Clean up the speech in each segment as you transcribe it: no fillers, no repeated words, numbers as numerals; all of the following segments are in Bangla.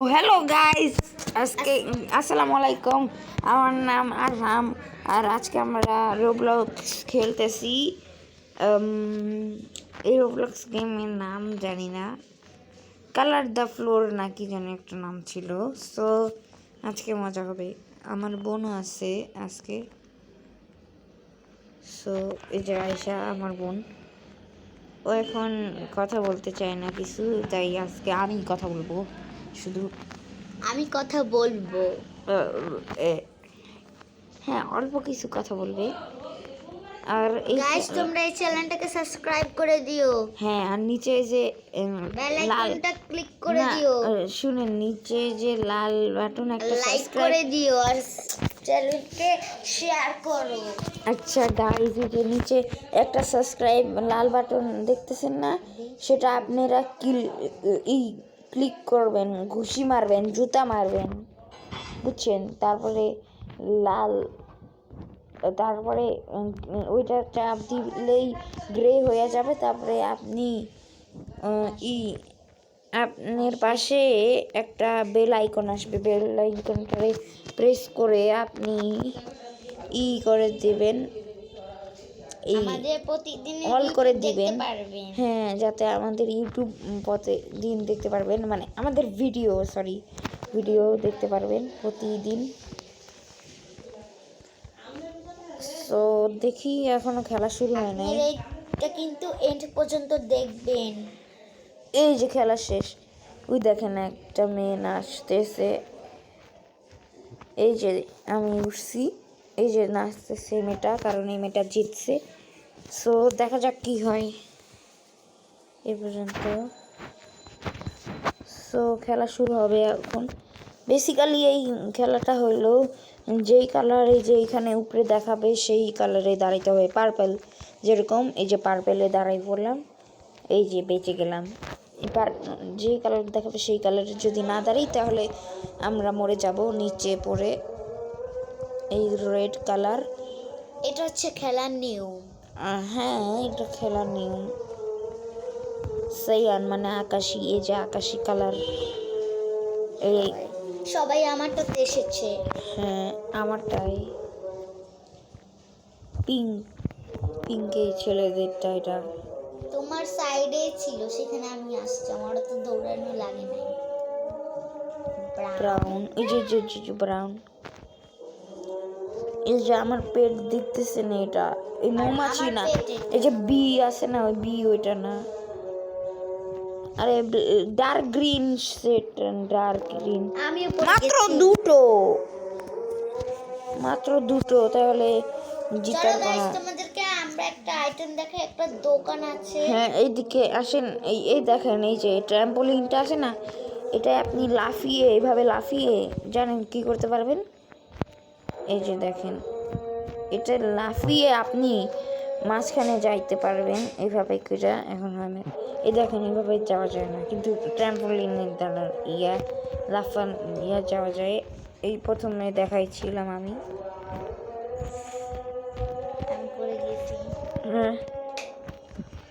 হ্যালো গাইস, আজকে আসসালামু আলাইকুম। আমার নাম আরহাম আর আজকে আমরা রোবলক্স খেলতেছি। এই রোবলক্স গেমের নাম জানি না, কালার দ্য ফ্লোর নাকি জানি একটা নাম ছিল। সো আজকে মজা হবে। আমার বোনও আছে আজকে। সো এই যে আয়শা আমার বোন, ও এখন কথা বলতে চায় না কিছু, তাই আজকে আমি কথা বলবো শুধু। আমি কথা বলবো। হ্যাঁ, অল্প কিছু কথা বলবে। আর এই গাইস, তোমরা এই চ্যানেলটাকে সাবস্ক্রাইব করে দিও, হ্যাঁ, আর নিচে যে বেল লাল আইকনটা ক্লিক করে না, দিও, শুনেন, নিচে যে লাল বাটন একটা লাইক সাবস্ক্রাইব। করে দিও আর চ্যানেলকে শেয়ার করো। আচ্ছা গাইস, এই যে নিচে একটা সাবস্ক্রাইব লাল বাটন দেখতেছেন না, সেটা আপনারা ক্লিক করবেন, ঘুষি মারবেন, জুতা মারবেন, বুঝছেন? তারপরে ওইটা চাপ দিলেই গ্রে হয়ে যাবে। তারপরে আপনি আপনার পাশে একটা বেল আইকন আসবে, বেল আইকনটারে প্রেস করে আপনি করে দেবেন, আমাদের প্রতিদিন অল করে দিবেন। পারবেন। হ্যাঁ, যাতে আমাদের ইউটিউব প্রতিদিন দেখতে পারবেন, মানে আমাদের ভিডিও দেখতে পারবেন প্রতিদিন। তো দেখি, এখনো খেলা শুরু হয় নাই। এটা কিন্তু এন্ড পর্যন্ত দেখবেন। এই যে খেলা শেষ, ওই দেখেন একটা মেয়ে নাচতেছে। এই যে আমি উঠছি, এই যে নাচতেছে মেয়েটা, কারণ এই মেয়েটা জিতছে। সো দেখা যাক কি হয় এ পর্যন্ত। সো খেলা শুরু হবে এখন। বেসিক্যালি এই খেলাটা হলো, যেই কালারে যে এখানে উপরে দেখাবে সেই কালারে দাঁড়াইতে হবে। পার্পল যেরকম, এই যে পার্পেলে দাঁড়াই পড়লাম, এই যে বেঁচে গেলাম। এবার যে কালার দেখাবে সেই কালারে যদি না দাঁড়াই তাহলে আমরা মরে যাব নিচে পড়ে। এই রেড কালার, এটা হচ্ছে খেলার নিয়ম। হ্যাঁ, এটা খেলার নিয়ম। সাইয়ান মানে আকাশি, এই যে আকাশি কালার। এই সবাই আমারটাতে এসেছে। হ্যাঁ, আমারটাই পিঙ্ক এই ছেলেদেরটা। এটা তোমার সাইডে ছিল, সেখানে আমি আসছি, আমারও তো দৌড়ানো লাগে নাই। ব্রাউন, এই যে ব্রাউন। এই যে আমার পেট দেখতেছে না, এটা এই মৌমাছি না, এই যে বি আছে না, ওই বি ওইটা না। আরে dark green set, dark green. মাত্র দুটো, তাহলে জিতার কোনো। তোমাদেরকে আমরা একটা আইটেম দেখাই, একটা দোকান আছে। হ্যাঁ, এইদিকে আসেন। এই দেখেন, এই যে ট্র্যাম্পোলিনটা আছে না, এটা আপনি এইভাবে লাফিয়ে জানেন কি করতে পারবেন? এই যে দেখেন, এটা লাফিয়ে আপনি মাঝখানে যাইতে পারবেন এইভাবে করে। এখন আমি এই দেখেন, এইভাবে যাওয়া যায় না, কিন্তু ট্র্যাম্পোলিনের দ্বারা যাওয়া যায়। এই প্রথমে দেখাইছিলাম আমি। হ্যাঁ,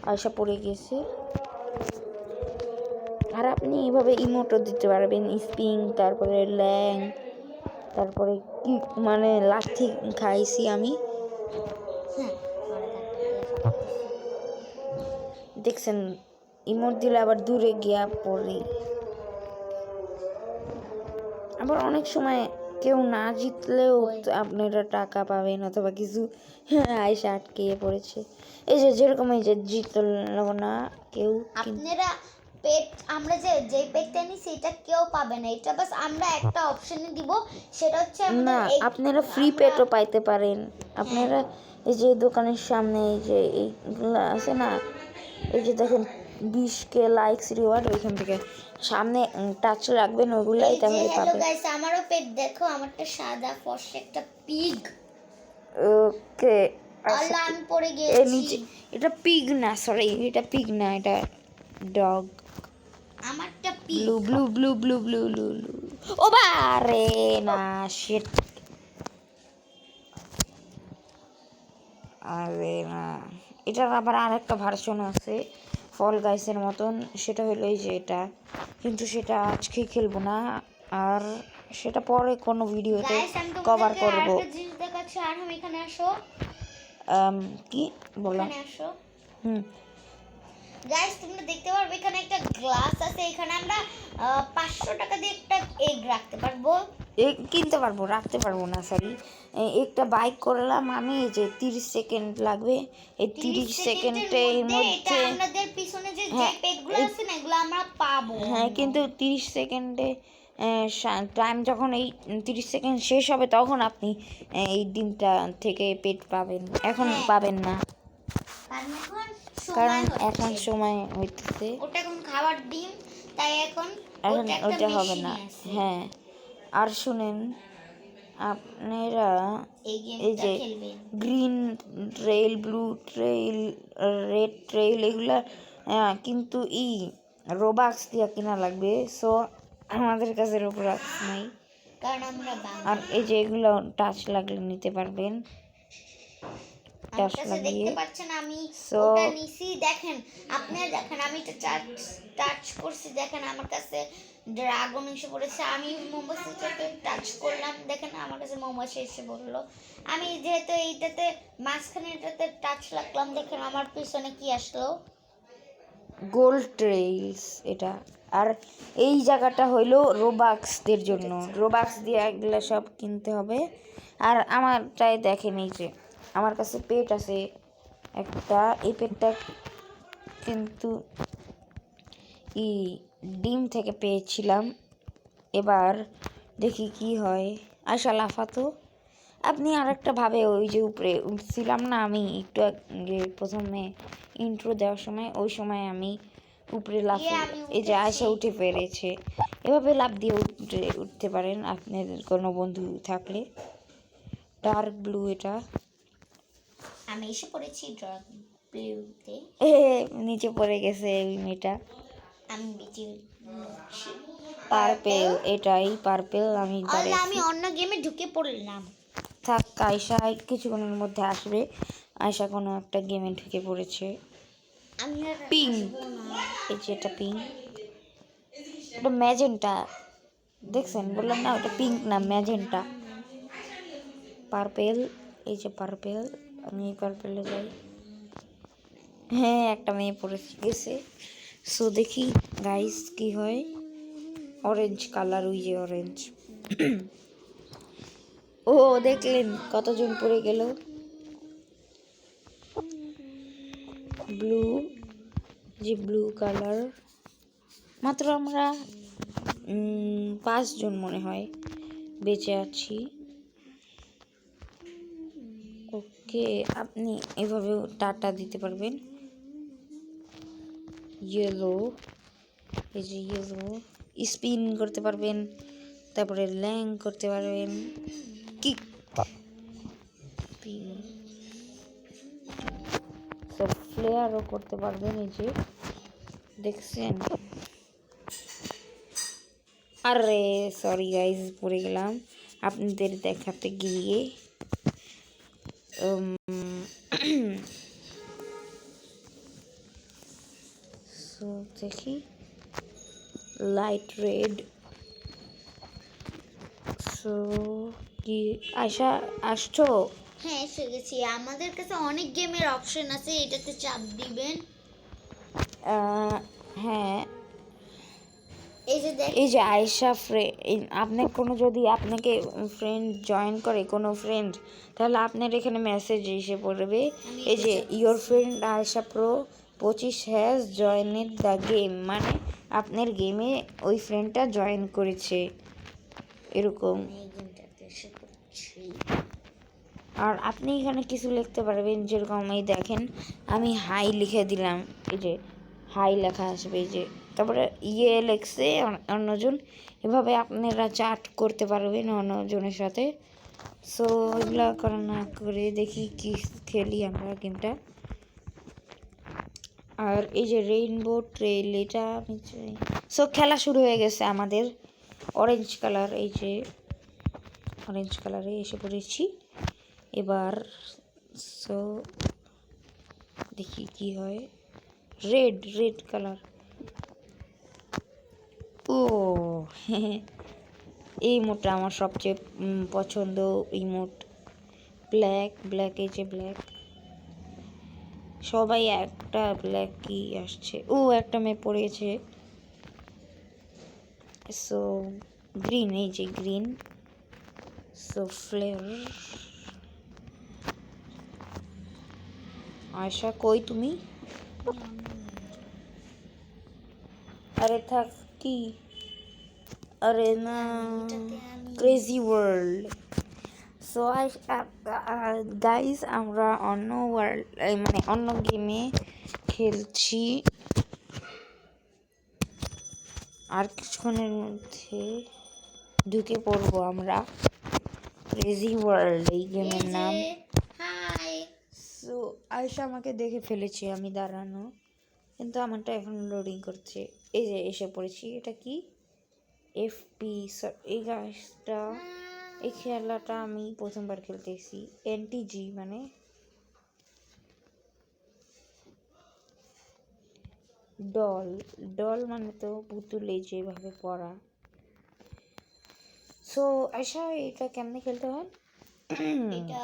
আয়সা পড়ে গেছে। আর আপনি এইভাবে ইমোটও দিতে পারবেন, স্পিং, তারপরে ল্যাং, তারপরে কি মানে লাথি খাইছি আমি। দেখছেন, ইমোট দিলে আবার দূরে গিয়া পড়ি। আবার অনেক সময় কেউ না জিতলেও আপনারা টাকা পাবেন অথবা কিছু। আয়সা আটকে পড়েছে, এই যে যেরকম, এই যে জিতলো না কেউ। আপনারা আমরা যে পেটটা নিই সেটা কেউ পাবে না, এটা বাস আমরা একটা অপশনে দিব, সেটা হচ্ছে না, আপনারা ফ্রি পেটও পাইতে পারেন। আপনারা এই যে দোকানের সামনে এই যে এইগুলো আছে না, এই যে দেখেন 20K লাইকস রিওয়ার্ড, ওইখান থেকে সামনে টাচ রাখবেন ওগুলাই, তাহলে পাবেন। হ্যালো গাইস, আমারও পেট দেখো, আমারটা সাদা ফর্সা একটা পিগ। ওকে, আল্লাহ, আমি পড়ে গেছি। এটা পিগ না, সরি, এটা পিগ না, এটা ডগ। আমারটা pig. Blue blue blue blue blue blue blue. ও বারে না, শিট। আরে না, এটার আবার আরেকটা ভার্সন আছে, ফল গাইসের মতন, সেটা হলো এই যে এটা, কিন্তু সেটা আজকে খেলবো না, আর সেটা পরে কোনো ভিডিওতে গাইস আমি কভার তোমাদেরকে করব। আরেকটা জিনিস দেখাচ্ছি। আর আমি এখানে আসো, কি বললাম? এখানে আসো। হুম। গাইস তোমরা দেখতে পারবে এখানে একটা গ্লাস আছে, এখানে আমরা 500 টাকা দিয়ে একটা এগ রাখতে পারবো। কিনতে পারবো, রাখতে পারবো না, সরি। একটা বাইক করলাম আমি, এই যে 30 সেকেন্ড লাগবে, এই 30 সেকেন্ডের এটা মধ্যে। আমাদের পিছনে যে হ্যাঁ পেটগুলো আছে না, এগুলো আমরা পাবো। হ্যাঁ, কিন্তু 30 সেকেন্ডে টাইম যখন এই 30 সেকেন্ড শেষ হবে তখন আপনি এই ডিমটা থেকে পেট পাবেন, এখন হ্যাঁ। পাবেন না, কারণ কারণ এখন এখন সময় সময় হইতেছে, ওটা এখন খাবার ডিম, তাই এখন এখন ওটা একটা ওইটা হবে না। মেশিনে আছে। হ্যাঁ, আর শুনেন, আপনারা এই এই গেমটা যে খেলবেন। Green trail, blue trail, red trail, এগুলা কিন্তু রোবাক্স দিয়ে কিনা লাগবে। সো আমাদের কাছে রোবাক্স নাই, কারণ আমরা আর এই যে এগুলো টাচ লাগলে নিতে পারবেন, আমার টাচ কাছে লাগিয়ে। দেখতে পাচ্ছেন আমি সো ওটা নিছি, দেখেন আপনারা দেখেন আমি এটা টাচ করছি, দেখেন আমার কাছে ড্রাগন এসে পড়েছে। আমি মোমবাসিটাকে টাচ করলাম, দেখেন আমার কাছে মোমবাসি এসে পড়লো। আমি যেহেতু এইটাতে মাঝখানে এটাতে টাচ লাগলাম, দেখেন আমার পিছনে কি আসলো, গোল্ড ট্রেইলস এটা। আর এই জায়গাটা হইলো রোবাক্সদের জন্য, রোবাক্স দিয়ে এগুলো সব কিনতে হবে। আর আমারটাই দেখেন, এই যে আমার কাছে পেট আছে একটা, এই পেটটা কিন্তু ডিম থেকে পেয়েছিলাম। এবার দেখি কি হয়। আয়শা লাফাতো, আপনি আর একটা ভাবে ওই যে উপরে উঠছিলাম না আমি একটু আগে, প্রথমে ইন্ট্রো দেওয়ার সময়, ওই সময় আমি উপরে আমি এই যে উঠেছি। আয়শা উঠে পেরেছে, এভাবে লাফ দিয়ে উঠতে পারেন আপনাদের কোনো বন্ধু থাকলে। ডার্ক ব্লু এটা, আমি এসে পড়েছি ড্রাগন ব্লুতে। নিচে পড়ে গেছে ওই মেয়েটা। আমি বেঁচে পার্পেল, এটাই পার্পেল, আমি আমি দাঁড়িয়েছি। অন্য গেমে ঢুকে পড়লাম। থাক, আয়শা কিছুক্ষণের মধ্যে আসবে, আয়শা কোনো একটা গেমে ঢুকে পড়েছে। আমি আর পিঙ্ক, আসবো না। এই যে এটা পিঙ্ক, ওটা ম্যাজেন্টা, দেখছেন? বললাম না ওটা পিঙ্ক না, ম্যাজেন্টা। পার্পেল, এই যে পার্পেল, আমি এই পার্পেলে যাই। হ্যাঁ, একটা মেয়ে পড়ে গেছে। সো দেখি গাইস কি হয়। অরেঞ্জ কালার, ওই যে অরেঞ্জ। ও দেখলেন কতজন পড়ে গেল। ব্লু, যে ব্লু কালার, মাত্র আমরা 5 জন মনে হয় বেঁচে আছি। ওকে, আপনি এভাবে টাটা দিতে পারবেন। ইয়েলো, এই যে ইয়েলো, স্পিন করতে পারবেন, তারপরে ল্যাং করতে পারবেন, কিক, সব ফ্লেয়ারও করতে পারবেন, এই যে দেখছেন। আরে সরি গাইজ, পড়ে গেলাম আপনাদের দেখাতে গিয়ে। সো দেখি, লাইট রেড। সো কি আয়শা আসছো? হ্যাঁ এসে গেছি। আমাদের কাছে অনেক গেমের অপশন আছে, এটাতে চাপ দিবেন। হ্যাঁ, এই যে দেখ, এই যে আয়শা আপনার কোনো যদি আপনাকে ফ্রেন্ড জয়েন করে কোনো ফ্রেন্ড, তাহলে আপনার এখানে মেসেজ এসে পড়বে, এই যে your friend Ayesha pro 25 has joined the game, মানে আপনার গেমে ওই ফ্রেন্ডটা জয়েন করেছে, এরকম। এই গেমটাতে এসে পড়ছি। আর আপনি এখানে কিছু লিখতে পারবেন, যেরকম এই দেখেন আমি হাই লিখে দিলাম, এই যে হাই লেখা আসবে, এই যে তারপরে লেখছে অন্যজন, এভাবে আপনারা চ্যাট করতে পারবেন অন্যজনের সাথে। সো এগুলা করা না করে দেখি কি খেলি আমরা গেমটা। আর এই যে রেইনবো ট্রেইল, এটা আমি চাই। সো খেলা শুরু হয়ে গেছে আমাদের। অরেঞ্জ কালার, এই যে অরেঞ্জ কালারে এসে পড়েছি এবার। সো দেখি কি হয়। Red colour. ও এই ইমোটটা আমার সবচেয়ে পছন্দ ইমোট। ব্ল্যাক, এই যে ব্ল্যাক, সবাই একটা ব্ল্যাক কি আসছে। ও একটা মেয়ে পড়েছে। সো গ্রিন, এই যে গ্রিন। So flair. আয়শা কই তুমি? আরে থাক কি, আরে না, ক্রেজি ওয়ার্ল্ড। সো গাইস আমরা অন্য ওয়ার্ল্ড মানে অন্য গেমে খেলছি। আর কিছুক্ষণের মধ্যে ঢুকে পড়বো আমরা। ক্রেজি ওয়ার্ল্ড এই গেমের নাম। হাই, সো আয়শা আমাকে দেখে ফেলেছে আমি দাঁড়ানো, কিন্তু আমারটা এখন লোডিং করছে। এই যে এসে পড়েছি। এটা কি? এফপি। এই গাছটা, এই খেলাটা আমি প্রথমবার খেলতেছি। এনটিজি মানে ডল মানে তো পুতুলে যেভাবে পড়া। সো আচ্ছা এটা কেমনে খেলতে হয়? এটা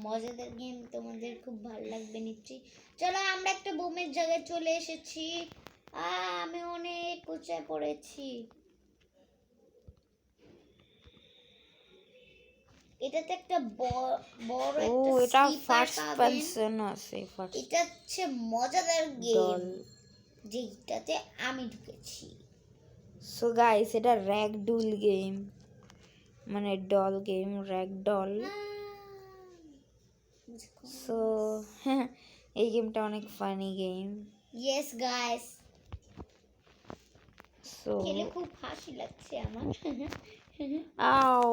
মজাদার গেম, তোমাদের খুব ভালো লাগবে নিশ্চয়ই। চলো আমরা একটা বোমের জায়গায় চলে এসেছি। আমি অনেক উঁচায় পড়েছি। এটাতে একটা বড় ও একটা এটা স্লিপার ফার্স্ট পাবেন। পারসন আছে। এটা হচ্ছে মজাদার গেম যেটাতে আমি ঢুকেছি। সো গাইস এটা র্যাগডুল গেম, মানে ডল গেম, র্যাগডল। সো এই গেমটা অনেক funny game. Yes guys, so খেলে খুব হাসি লাগছে আমার। আও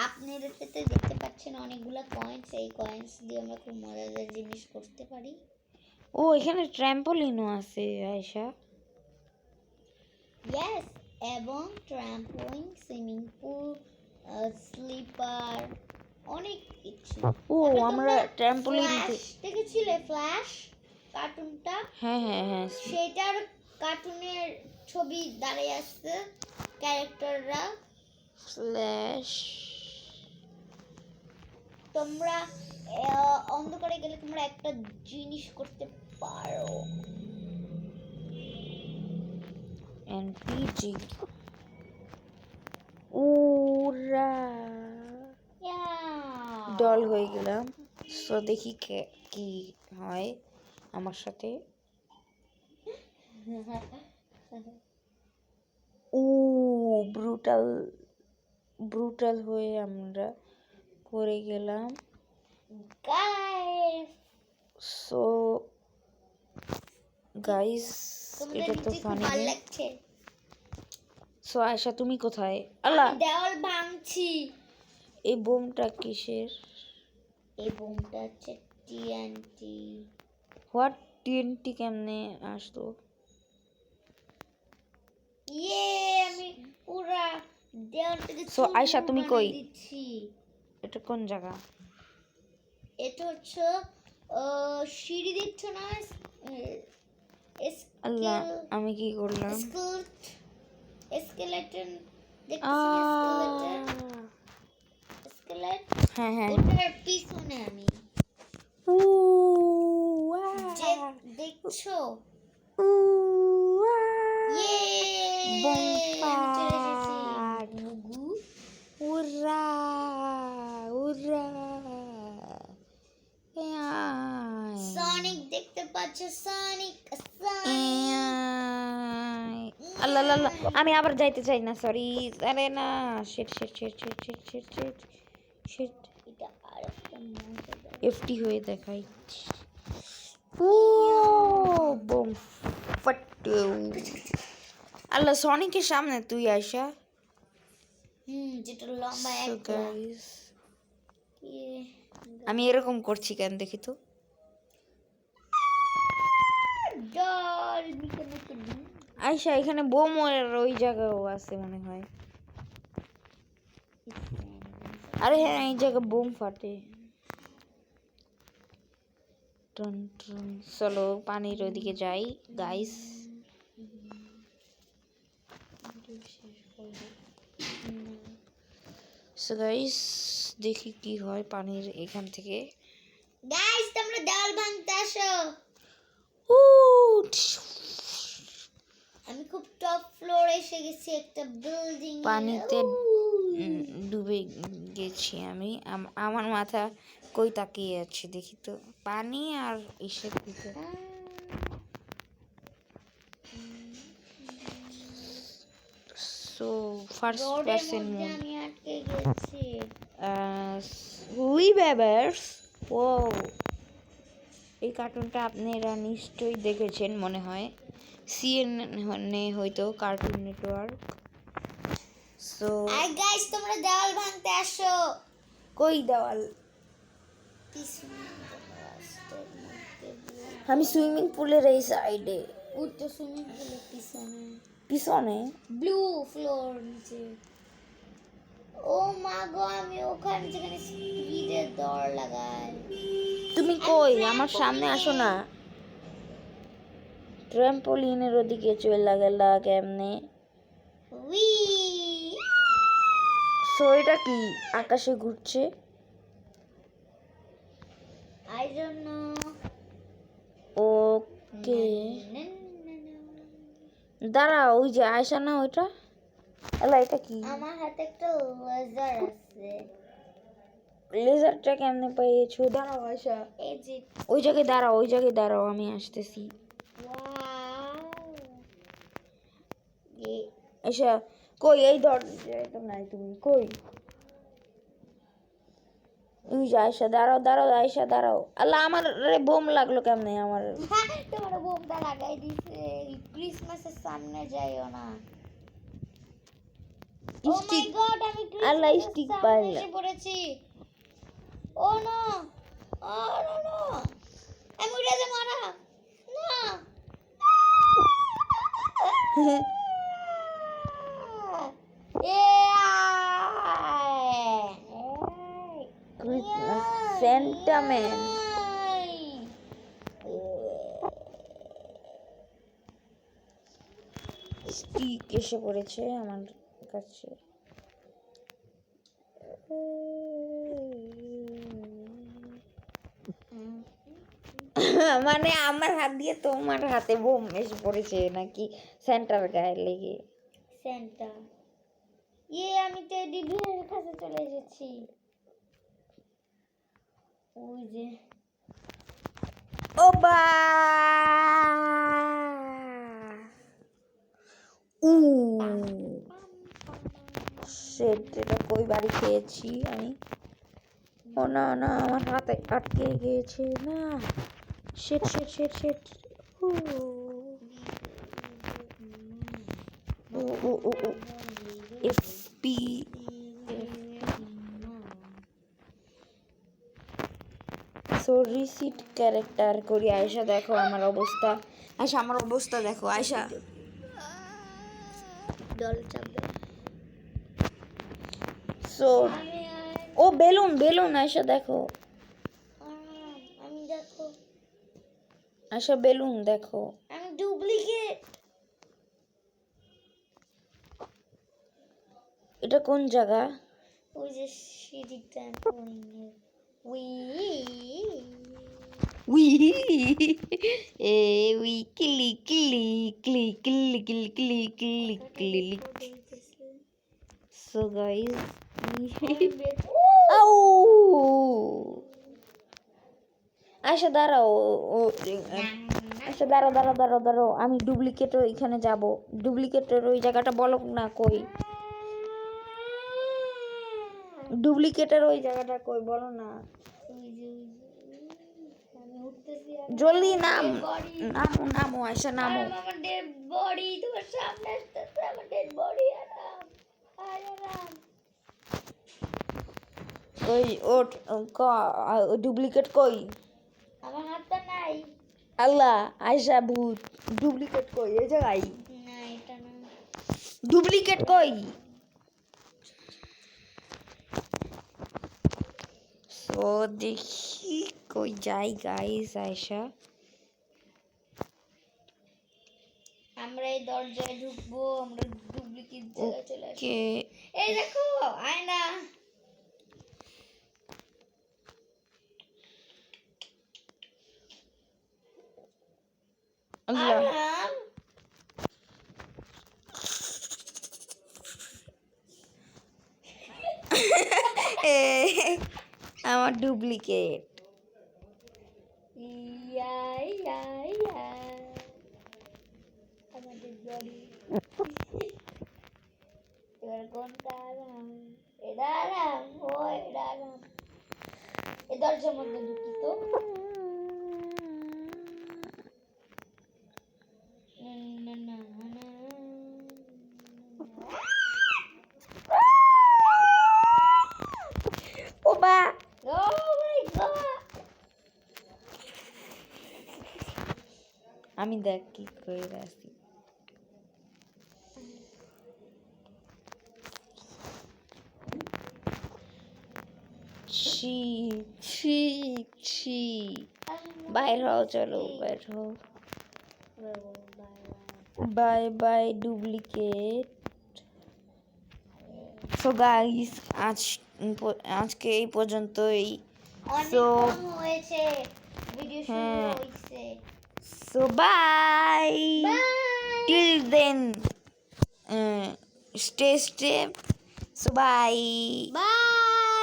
আপনারা তো দেখতে পাচ্ছেন অনেকগুলো কয়েন্স, এই কয়েন্স দিয়ে আমরা খুব মজাদার জিনিস করতে পারি। ও এখানে ট্র্যাম্পোলিনও আছে আয়শা। ইয়েস, এবং ট্রাম্পোলিন, সুইমিং পুল, স্লিপার, অনেক কিছু। ও আমরা ট্র্যাম্পোলিন দেখেছিলে ফ্ল্যাশ কার্টুনটা? হ্যাঁ সেটার কার্টুনের ছবি দাঁড়িয়ে আসছে ক্যারেক্টাররা। ফ্ল্যাশ। তোমরা অন্ধকারে গেলে তোমরা একটা জিনিস করতে পারো। এনপিজি উরা ডল হয়ে গেলাম। সো দেখি কি হয় আমার সাথে। ও ব্রুটাল হয়ে আমরা পড়ে গেলাম। সো গাইস এটা তো ফানি গেম। সো আয়শা তুমি কোথায়? আল্লাহ, দেওয়াল ভাঙছি। এই বোমটা কিসের? এই বোমটা হচ্ছে টিএনটি। হোয়াট? টিএনটি কেমনে আসলো? আমি পুরা দেওয়ালটাকে সো আয়শা তুমি কই? দিচ্ছি। এটা কোন জায়গা? এটা হচ্ছে সিঁড়ি দিচ্ছ না? আল্লাহ আমি কি করলাম? স্কেলেটন হ্যাঁ ওটার পিছনে আমি দেখছো? সনিক দেখতে পাচ্ছ? সনিক আল্লাহ আমি আবার যাইতে চাই না, সরি। আরে না, শিট এটা আরেকটা মজাদার। এফটি হয়ে দেখাই। ও বম ফাটু। আল্লাহ সনিকের সামনে তুই আয়শা। যেটা লম্বা So একটা। guys, আমি এরকম করছি কেন দেখি তো। আয়শা এখানে বোম ওই জায়গাও আছে মনে হয়। আরে হ্যাঁ এই জায়গা বোম ফাটে। টন টন চলো পানির ওইদিকে যাই গাইস। সো গাইস দেখি কি হয় পানির এখান থেকে। গাইস তোমরা দেওয়াল ভাঙতে আসো। উ আমি খুব টপ ফ্লোরে এসে গেছি একটা বিল্ডিং পানিতে ডুবে গেছি আমি। আমার মাথা কই তাকিয়ে আছে দেখি তো, পানি আর ইসের দিকে। সো ফার্স্ট রোডের পারসন মধ্যে আমি আটকে গেছি। উই বেবার্স। ও এই কার্টুনটা আপনারা নিশ্চয়ই দেখেছেন মনে হয়, সিএনএ হয়তো, কার্টুন নেটওয়ার্ক। সো আর গাইস তোমরা দেওয়াল ভাঙতে আসো। কই দেওয়াল? আমি সুইমিং পুলের এই সাইডে। উঠতে সুইমিং পুলের পিছনে পিছনে ব্লু ফ্লোর নিচে। ও মা গো, আমি ওখানে যেখানে স্পিডের দৌড় লাগাই। তুমি কই? আমার সামনে আসো না। ট্র্যাম্পোলিনের ওদিকে চলে গেলা কেমনে? উই সো এটা কি আকাশে ঘুরছে? I don't know. ওকে দাঁড়া, ওই যে আয়সা না ওইটা? এলা এটা কি? আমার হাতে একটা লেজার আছে। লেজারটা কেমনে পেয়েছো? দাঁড়াও আয়সা, এই যে ওই জায়গায় দাঁড়াও, ওই জায়গায় দাঁড়াও, আমি আসতেছি। আয়সা কই? এই দরজায় তো নাই, তুমি কই? ওই যে আয়সা, দাঁড়াও দাঁড়াও আয়সা দাঁড়াও। আল্লাহ আমার বোম লাগলো কেমনে আমার? তোমার বোমটা লাগাই দিছে। ক্রিসমাসের সামনে যাইও না। ও মাই স্টিক, গড, আমি আল্লাহ ক্রিসমাসের স্টিক সামনে পাইলাম। এসে পড়েছি। ও নো, ও নো নো, আমি উড়ে যাবো না। না ক্রিসমাস সেন্টামেন্ট। স্টিক এসে পড়েছে আমার কাছে। মানে আমার হাত দিয়ে তোমার হাতে বোম এসে পড়েছে নাকি সেন্টার গায়ে লেগে? সেন্টা, আমি টেডি বিয়ারের কাছে চলে এসেছি। ওই যে ও বা উ সেট, এটা কই বাড়ি খেয়েছি আমি? ও না না, আমার হাতে আটকে গিয়েছে না। শেট শেট শেট শেট। ও ও ও ও এফপি। সো রিসিট ক্যারেক্টার করি। আয়সা দেখো আমার অবস্থা, আয়সা আমার অবস্থা দেখো আয়সা। দল চাপবে। সো ও বেলুন বেলুন আয়সা দেখো, আমি দেখো, আয়সা বেলুন দেখো। আমি ডুপ্লিকেট। এটা কোন জায়গা? ওই যে সিঁড়িটা উই উই এ উই কিলি কিলি কিলি কিলি কিলি কিলি কিলি কিলি। সো গাইস আউ আয়সা দাঁড়াও, আচ্ছা দাঁড়াও দাঁড়াও দাঁড়াও দাঁড়াও, আমি ডুপ্লিকেট ওইখানে যাব। ডুপ্লিকেটের ওই জায়গাটা বলো না কই? ডুপ্লিকেটের ওই জায়গাটা কই বলো না। আমি উঠতেছি। জলদি নাম, নামো নামো আয়সা নামো। আমার ডেড বডি তোমার সামনে আসতেছে। আমার ডেড বডি আরাম আরাম। ওই ওট ডুপ্লিকেট কই? আমার হাতটা নাই। আল্লাহ আয়সা ভূত, ডুপ্লিকেট কই? এই জায়গায় না, এটা না। ডুপ্লিকেট কই? ও দেখি কি কই যাই গাইস আয়শা আমরা এই দরজায় ঢুকবো, আমরা ডুপ্লিকেট জায়গায় চলে আসবো। কে এই দেখো আয়না। আল্লাহ আরাম। এ, আমার ডুপ্লিকেট ইয়া ইয়া ইয়া। আমাদের বাড়ি। এবার কোনটা আরাম? এটা আরাম, ও এটা আরাম। এই দরজার মধ্যে ঢুকি তো। না, না, না, না। ও বা Oh my God! আমি দেখ কি করে আসি ছি ছি ছি বাইর হও চলো বাইর হও bye bye duplicate so guys আজকে এই পর্যন্তই অনেক So, কম হয়েছে, ভিডিও শুরু হ্যাঁ। হয়েছে। So bye Bye! till then stay so bye Bye!